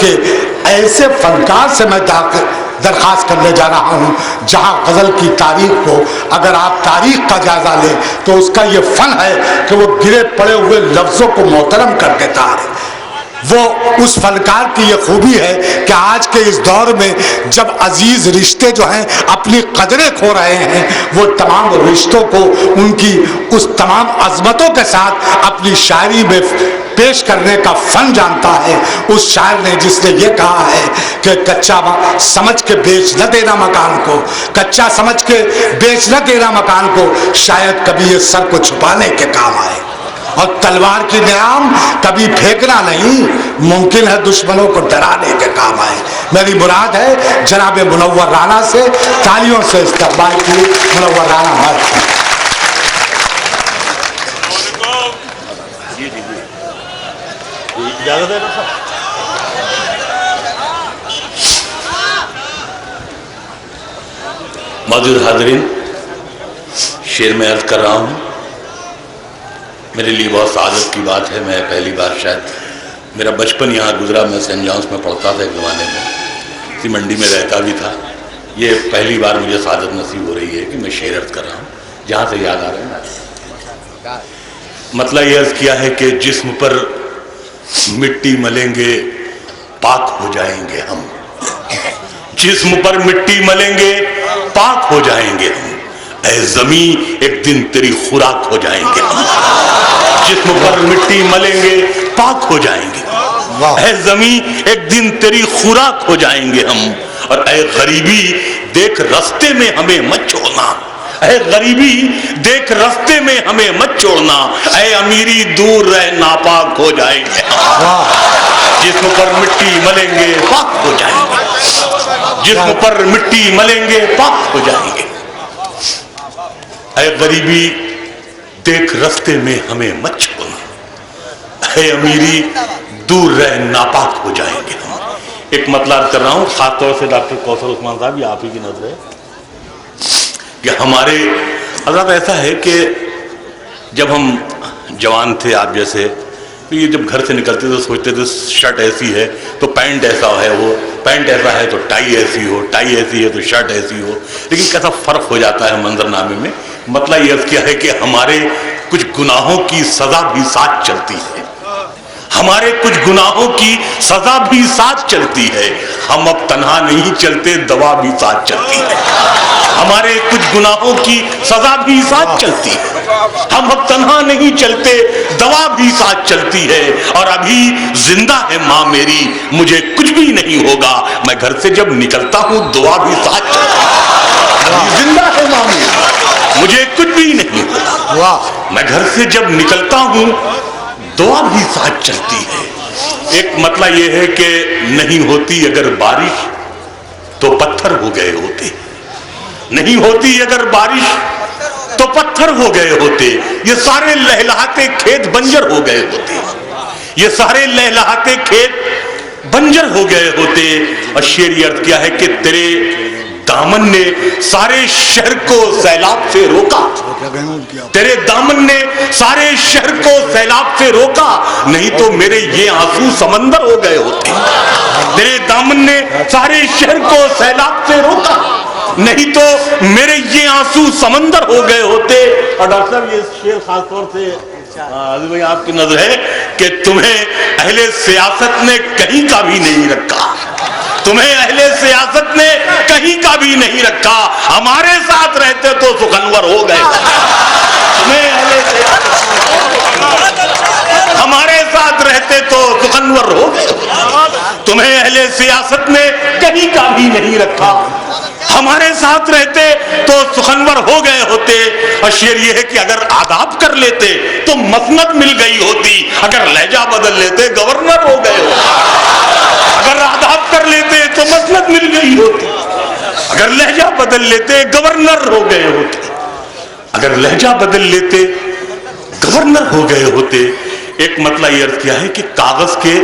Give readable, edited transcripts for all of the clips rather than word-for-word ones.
کہ ایسے فنکار سے میں درخواست کرنے جا رہا ہوں جہاں غزل کی تاریخ کو اگر آپ تاریخ کا جائزہ لیں تو اس کا یہ فن ہے کہ وہ گرے پڑے ہوئے لفظوں کو محترم کر دیتا ہے. وہ اس فنکار کی یہ خوبی ہے کہ آج کے اس دور میں جب عزیز رشتے جو ہیں اپنی قدریں کھو رہے ہیں، وہ تمام رشتوں کو ان کی اس تمام عظمتوں کے ساتھ اپنی شاعری میں پیش کرنے کا فن جانتا ہے. اس شاعر نے جس نے یہ کہا ہے کہ کچا سمجھ کے بیچ نہ دینا مکان کو، کچا سمجھ کے بیچ نہ دینا مکان کو، شاید کبھی یہ سر کو چھپانے کے کام آئے. اور تلوار کی نیام کبھی پھینکنا نہیں، ممکن ہے دشمنوں کو ڈرانے کے کام آئے. میری مراد ہے جناب منور رانا سے تالیوں سے استقبال کی. منور رانا ہمارے معزز حاضرین، شعر میں عرض کر رہا ہوں، میرے لیے بہت سعادت کی بات ہے. میں پہلی بار شاید میرا بچپن یہاں گزرا، میں سینٹ جانس میں پڑھتا تھا ایک زمانے میں، اسی منڈی میں رہتا بھی تھا. یہ پہلی بار مجھے سعادت نصیب ہو رہی ہے کہ میں شعر عرض کر رہا ہوں جہاں سے یاد آ رہا ہے. مطلب یہ عرض کیا ہے کہ جسم پر مٹی ملیں گے پاک ہو جائیں گے ہم، جسم پر مٹی ملیں گے پاک ہو جائیں گے ہم، اے زمین ایک دن تیری خوراک ہو جائیں گے ہم. جسم پر مٹی ملیں گے پاک ہو جائیں گے، اے زمین ایک دن تیری خوراک ہو جائیں گے ہم. اور اے غریبی دیکھ رستے میں ہمیں مت چھوڑنا، اے غریبی دیکھ رستے میں ہمیں مت چھوڑنا، اے امیری دور رہ ناپاک ہو جائیں گے ہم. جسم پر مٹی ملیں گے پاک ہو جائیں گے، جسم پر مٹی ملیں گے پاک ہو جائیں گے. اے غریبی دیکھ رستے میں ہمیں مت چھوڑنا، اے امیری دور رہ ناپاک ہو جائیں گے ہم. ایک مطلب کر رہا ہوں خاص طور سے ڈاکٹر کوثر عثمان صاحب، یہ آپ ہی کی نظر ہے کہ ہمارے حضرت ایسا ہے کہ جب ہم جوان تھے آپ جیسے، تو یہ جب گھر سے نکلتے تو سوچتے تھے شرٹ ایسی ہے تو پینٹ ایسا ہے، وہ پینٹ ایسا ہے تو ٹائی ایسی ہو، ٹائی ایسی ہے تو شرٹ ایسی ہو. لیکن کیسا فرق ہو جاتا ہے منظر نامے میں. مطلب یہ کیا ہے کہ ہمارے کچھ گناہوں کی سزا بھی ساتھ چلتی ہے، ہمارے کچھ گناہوں کی سزا بھی ساتھ چلتی ہے. ہم اب تنہا نہیں چلتے، دوا بھی ساتھ چلتی ہے. ہمارے کچھ گناہوں کی سزا بھی ساتھ چلتی ہے، ہم اب تنہا نہیں چلتے، دوا بھی ساتھ چلتی ہے. اور ابھی زندہ ہے ماں میری، مجھے کچھ بھی نہیں ہوگا، میں گھر سے جب نکلتا ہوں دعا بھی ساتھ چلتی ہے. ابھی زندہ ہے ماں میری، مجھے کچھ بھی نہیں ہوگا، میں گھر سے جب نکلتا ہوں دعا بھی ساتھ چلتی ہے. ایک مطلب یہ ہے کہ نہیں ہوتی اگر بارش تو پتھر ہو گئے ہوتے، نہیں ہوتی اگر بارش تو پتھر ہو گئے ہوتے. یہ سارے لہلہاتے کھیت بنجر ہو گئے ہوتے، یہ سارے لہلہاتے کھیت بنجر ہو گئے ہوتے. اور شعر یہ عرض کیا ہے کہ تیرے دامن نے سارے شہر کو سیلاب سے روکا، تیرے دامن نے سارے شہر کو سیلاب سے روکا، نہیں تو میرے یہ آنسو سمندر ہو گئے ہوتے. تیرے دامن نے سارے شہر کو سیلاب سے روکا، نہیں تو میرے یہ آنسو سمندر ہو گئے ہوتے. اور ڈاکٹر صاحب یہ شعر خاص طور سے عزیز بھائی آپ کی نظر ہے کہ تمہیں اہل سیاست نے کہیں کا بھی نہیں رکھا، تمہیں اہل سیاست نے کہیں کا بھی نہیں رکھا، ہمارے ساتھ رہتے تو سخنور ہو گئے. تمہیں اہل سیاست ہمارے ساتھ رہتے تو سخنور ہو گئے، تمہیں اہل سیاست نے کہیں کا بھی نہیں رکھا، ہمارے ساتھ رہتے تو سخنور ہو گئے ہوتے. اور شعر یہ ہے کہ اگر آداب کر لیتے تو مسند مل گئی ہوتی، اگر لہجہ بدل لیتے گورنر ہو گئے ہوتے. اگر آداب کر لیتے تو مسند مل گئی ہوتی، اگر لہجہ بدل لیتے گورنر ہو گئے ہوتے، اگر لہجہ بدل لیتے گورنر ہو گئے ہوتے. ایک مطلب یہ عرض کیا ہے کہ کاغذ کے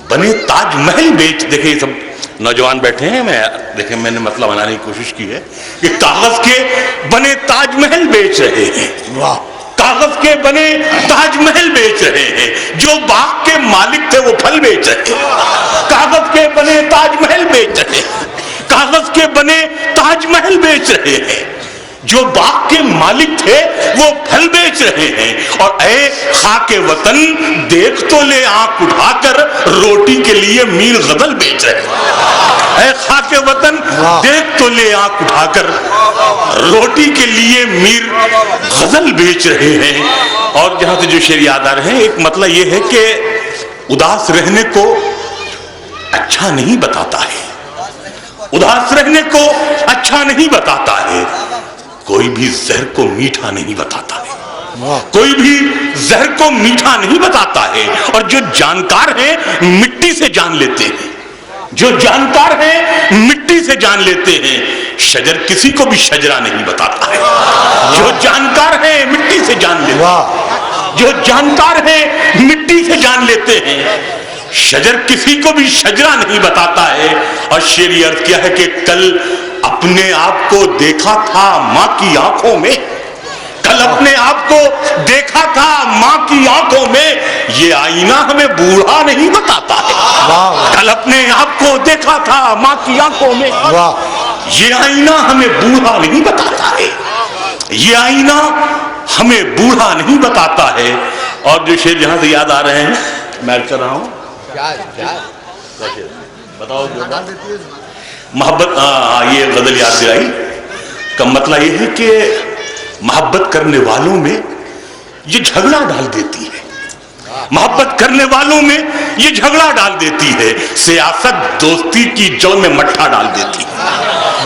بنے تاج محل بیچ، دیکھیں سب نوجوان بیٹھے ہیں، دیکھیں میں نے مطلب بنانے کی کوشش کی ہے کہ کاغذ کے بنے تاج محل بیچ رہے ہیں، کاغذ کے بنے تاج محل بیچ رہے ہیں. جو باغ کے مالک تھے وہ پھل بیچ رہے ہیں. کاغذ کے بنے تاج محل بیچ رہے ہیں، جو باغ کے مالک تھے وہ پھل بیچ رہے ہیں، اور اے خاک وطن دیکھ تو لے آنکھ اٹھا کر روٹی کے لیے میر غزل بیچ رہے ہیں۔ اے خاک وطن دیکھ تو لے آنکھ اٹھا کر روٹی کے لیے میر غزل بیچ رہے ہیں۔ اور جہاں سے جو شعر یاد آ رہے ہیں، ایک مطلب یہ ہے کہ اداس رہنے کو اچھا نہیں بتاتا ہے، اداس رہنے کو اچھا نہیں بتاتا ہے، کوئی بھی زہر کو میٹھا نہیں بتاتا ہے، کوئی بھی زہر کو میٹھا نہیں بتاتا ہے۔ اور جو جانکار ہیں مٹی سے جان لیتے ہیں، جو جانکار ہیں مٹی سے جان لیتے ہیں، شجر کسی کو بھی شجرہ نہیں بتاتا ہے۔ جو جانکار ہیں مٹی سے جان لیتے ہیں، جو جانکار ہیں مٹی سے جان لیتے ہیں، شجر کسی کو بھی شجرہ نہیں بتاتا ہے۔ اور شعر عرض کیا ہے کہ کل اپنے آپ کو دیکھا تھا ماں کی آنکھوں میں، کل اپنے آپ کو دیکھا تھا ماں کی آنکھوں میں، یہ آئینہ ہمیں بوڑھا نہیں بتاتا ہے۔ کل اپنے آپ کو دیکھا تھا ماں کی آنکھوں میں، یہ آئینہ ہمیں بوڑھا نہیں بتاتا ہے، یہ آئینہ ہمیں بوڑھا نہیں بتاتا ہے۔ اور جو شعر جہاں سے یاد آ رہے ہیں میں کر رہا ہوں، بتاؤ محبت، یہ غزل یاد دلائی کا مطلب یہ ہے کہ محبت کرنے والوں میں یہ جھگڑا ڈال دیتی ہے، محبت کرنے والوں میں یہ جھگڑا ڈال دیتی ہے، سیاست دوستی کی جڑ میں مٹھا ڈال دیتی ہے،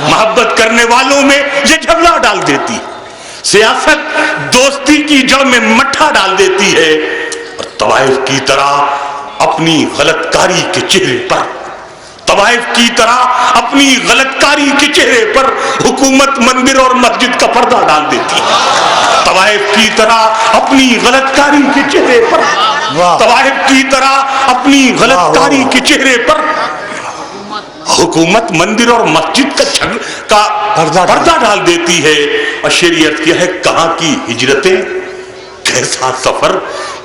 محبت کرنے والوں میں یہ جھگڑا ڈال دیتی ہے، سیاست دوستی کی جڑ میں مٹھا ڈال دیتی ہے۔ اور طوائف کی طرح اپنی غلط کاری کے چہرے پر، طوائف کی طرح اپنی غلط کاری کے چہرے پر حکومت مندر اور مسجد کا پردہ ڈال دیتی ہے، طوائف کی طرح اپنی غلط کاری کے چہرے پر، طوائف کی طرح اپنی غلط کاری کے چہرے پر حکومت مندر اور مسجد کا پردہ ڈال دیتی ہے۔ اور شریعت کیا ہے، کہاں کی ہجرتیں، کیسا سفر،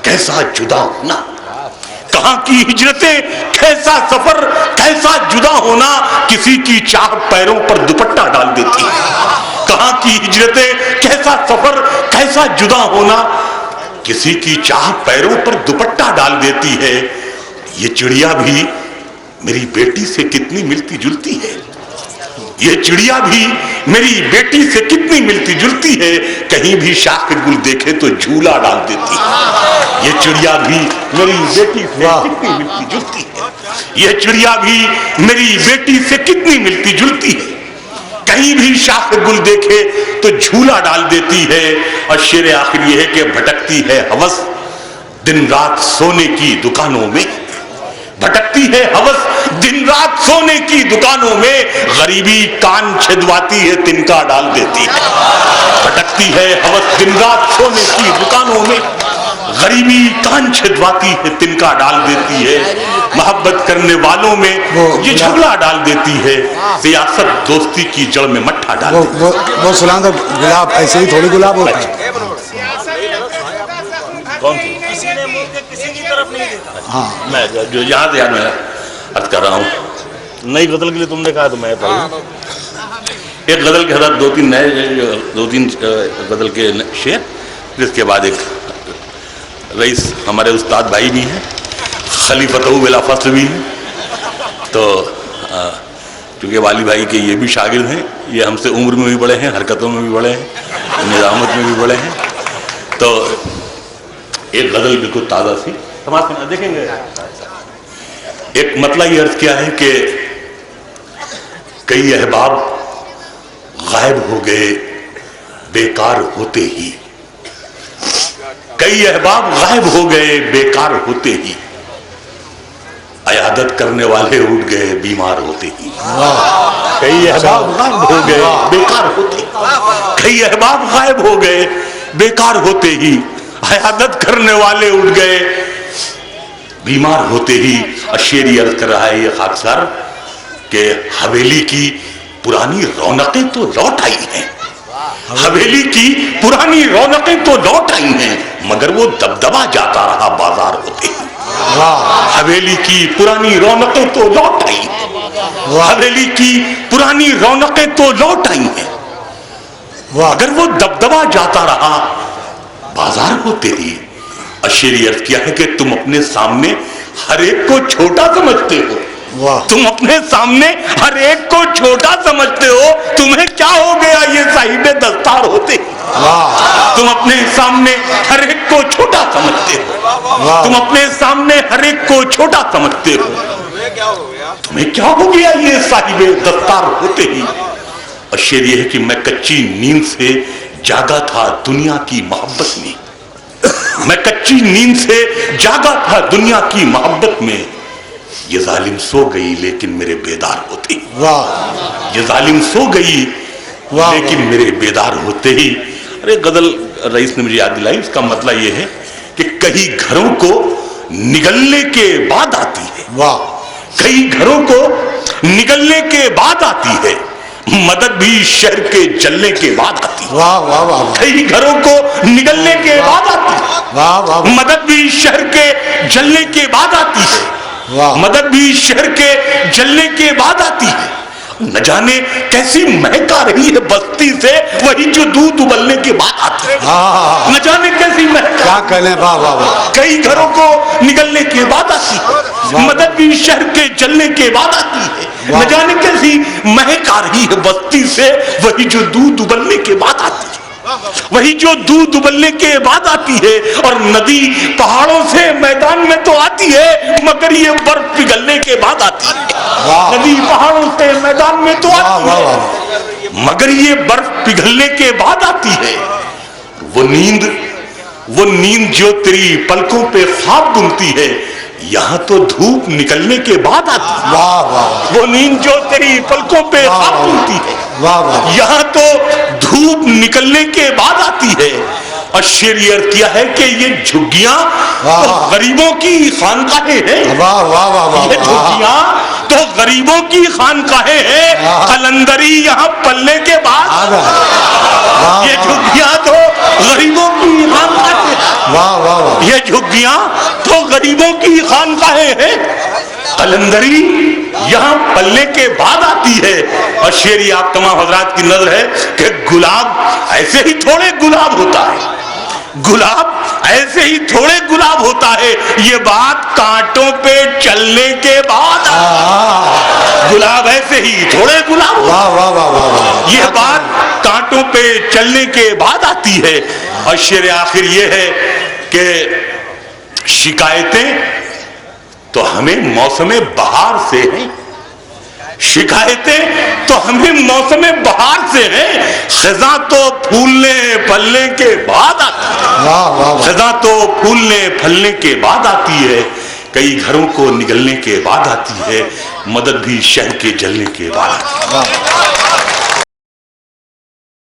کیسا جدا ہونا، کہاں کی ہجرتیں، کیسا سفر، کیسا جدا ہونا، کسی کی چاہ پیروں پر دوپٹہ ڈال دیتی ہے۔ کہاں کی ہجرتیں، کیسا سفر، کیسا جدا ہونا، کسی کی چاہ پیروں پر دوپٹہ ڈال دیتی ہے۔ یہ چڑیا بھی میری بیٹی سے کتنی ملتی جلتی ہے، یہ چڑیا بھی میری بیٹی سے کتنی ملتی جلتی ہے، کہیں بھی شاخ گل دیکھے تو جھولا ڈال دیتی ہے۔ یہ چڑیا بھی میری بیٹی سے کتنی ملتی جلتی ہے، یہ چڑیا بھی میری بیٹی سے کتنی ملتی جلتی ہے، کہیں بھی شاخ گل دیکھے تو جھولا ڈال دیتی ہے۔ اور شعر آخر یہ ہے کہ بھٹکتی ہے ہوس دن رات سونے کی دکانوں میں، بھٹکتی ہے ہوس دن رات سونے کی دکانوں میں، غریبی کان چھدواتی ہے تنکا ڈال دیتی ہے۔ بھٹکتی ہے ہوس دن رات سونے کی دکانوں میں، غریبی کان چھدواتی ہے تنکا ڈال دیتی ہے۔ محبت کرنے والوں میں یہ جھگڑا ڈال دیتی ہے، سیاست دوستی کی جڑ میں مٹھا ڈال دیتی ہے۔ وہ سلام گلاب ایسے ہی تھوڑی گلاب ہوتا ہے، کون سی؟ کسی نے منہ کے کسی کی طرف نہیں دیکھا۔ ہاں میں جو یاد ہے میں عرض کر رہا ہوں، نئی غزل کے لیے تم نے کہا تو میں پڑھوں۔ ایک غزل کے حضرت دو تین غزل کے شعر، پھر اس کے بعد ایک رئیس ہمارے استاد بھائی بھی ہیں، خلیفتہ بلا فصل بھی ہیں، تو چونکہ والی بھائی کے یہ بھی شاگرد ہیں، یہ ہم سے عمر میں بھی بڑے ہیں، حرکتوں میں بھی بڑے ہیں، نظامت میں بھی بڑے ہیں۔ تو ایک غزل بالکل تازہ سی سماعت میں دیکھیں گے۔ ایک مطلب یہ عرض کیا ہے کہ کئی احباب غائب ہو گئے بیکار ہوتے ہی، کئی احباب غائب ہو گئے بیکار ہوتے ہی، عیادت کرنے والے اٹھ گئے بیمار ہوتے ہی۔ کئی احباب غائب ہو گئے بیکار ہوتے ہی، کئی احباب غائب ہو گئے بیکار ہوتے ہی، عیادت کرنے والے اٹھ گئے بیمار ہوتے ہی۔ شعری عرض کر رہا ہے یہ خاکسار کہ حویلی کی پرانی رونقیں تو لوٹ آئی ہیں، حویلی کی پرانی رونقیں تو لوٹ آئی ہیں، مگر وہ دبدبا جاتا رہا بازار ہوتے ہی۔ حویلی کی پرانی رونقیں تو لوٹ آئی ہیں، حویلی کی پرانی رونقیں تو لوٹ آئی ہیں، اگر وہ دبدبا جاتا رہا بازار کو تیری. اشیری عرض کیا ہے کہ تم اپنے سامنے ہر ایک کو چھوٹا سمجھتے ہو، تم اپنے سامنے ہر ایک کو چھوٹا سمجھتے ہو، تمہیں کیا ہو گیا یہ صاحب دستار ہوتے، تم اپنے سامنے ہر ایک کو چھوٹا سمجھتے ہو، تم اپنے سامنے ہر ایک کو چھوٹا سمجھتے ہو، تمہیں کیا ہو گیا یہ صاحب دستار ہوتے ہی. اشعر یہ ہے کہ میں کچی نیند سے جاگا تھا دنیا کی محبت میں، میں کچی نیند سے جاگا تھا دنیا کی محبت میں، یہ ظالم سو گئی لیکن میرے بیدار ہوتے ہی، یہ ظالم سو گئی لیکن میرے بیدار ہوتے ہی. ارے غزل رئیس نے مجھے یاد دلائی، اس کا مطلب یہ ہے کہ کئی گھروں کو نگلنے کے بعد آتی ہے، کئی گھروں کو نگلنے کے بعد آتی ہے، مدد بھی شہر کے جلنے کے بعد آتی ہے. کئی گھروں کو نگلنے کے بعد آتی ہے، مدد بھی شہر کے جلنے کے بعد آتی ہے، مدد بھی شہر کے جلنے کے بعد آتی ہے. نہ جانے کیسی مہک آ رہی ہے بستی سے وہی جو دودھ ابلنے کے بعد آتی ہے، نہ جانے کیسی مہک کیا کہنے. کئی گھروں کو نگلنے کے بعد آتی ہے، مدد بھی شہر کے جلنے کے بعد آتی ہے، نہ جانے کیسی مہک آ رہی ہے بستی سے وہی جو دودھ ابلنے کے بعد آتی ہے، وہی جو دودھ ابلنے کے بعد آتی ہے. اور ندی پہاڑوں سے میدان میں تو آتی ہے مگر یہ برف پگھلنے کے بعد آتی ہے، ندی پہاڑوں سے میدان میں تو آتی ہے مگر یہ برف پگھلنے کے بعد آتی ہے. وہ نیند جو تیری پلکوں پہ خواب بنتی ہے یہاں تو دھوپ نکلنے کے بعد آتی ہے، وہ نیند جو تیری پلکوں پہ خواب بنتی ہے یہاں تو دھوپ نکلنے کے بعد آتی ہے. اور شعر کیا ہے کہ یہ جھگیاں تو غریبوں کی خانقاہیں ہیں، یہ جھگیاں تو غریبوں کی خانقاہیں ہیں، قلندری یہاں پلنے کے بعد، یہ جھگیاں تو غریبوں کی خانقاہیں ہیں، یہ جھگیاں تو غریبوں کی خانقاہیں ہیں، قلندری یہاں پلنے کے بعد آتی ہے. اور شعری آپ تمام حضرات کی نظر ہے کہ گلاب ایسے ہی تھوڑے گلاب ہوتا ہے، گلاب ایسے ہی تھوڑے گلاب ہوتا ہے، یہ بات کانٹوں پہ چلنے کے بعد، گلاب ایسے ہی تھوڑے گلاب ہوتا ہے، یہ بات کانٹوں پہ چلنے کے بعد آتی ہے. اور شعر آخر یہ ہے کہ شکایتیں تو ہمیں موسم بہار سے ہیں، شکایتیں تو ہمیں موسم بہار سے ہیں، خزاں تو پھولنے پھلنے کے بعد آتی ہے، خزاں تو پھولنے پھلنے کے بعد آتی ہے، کئی گھروں کو نگلنے کے بعد آتی ہے، مدد بھی شہر کے جلنے کے بعد آتی ہے.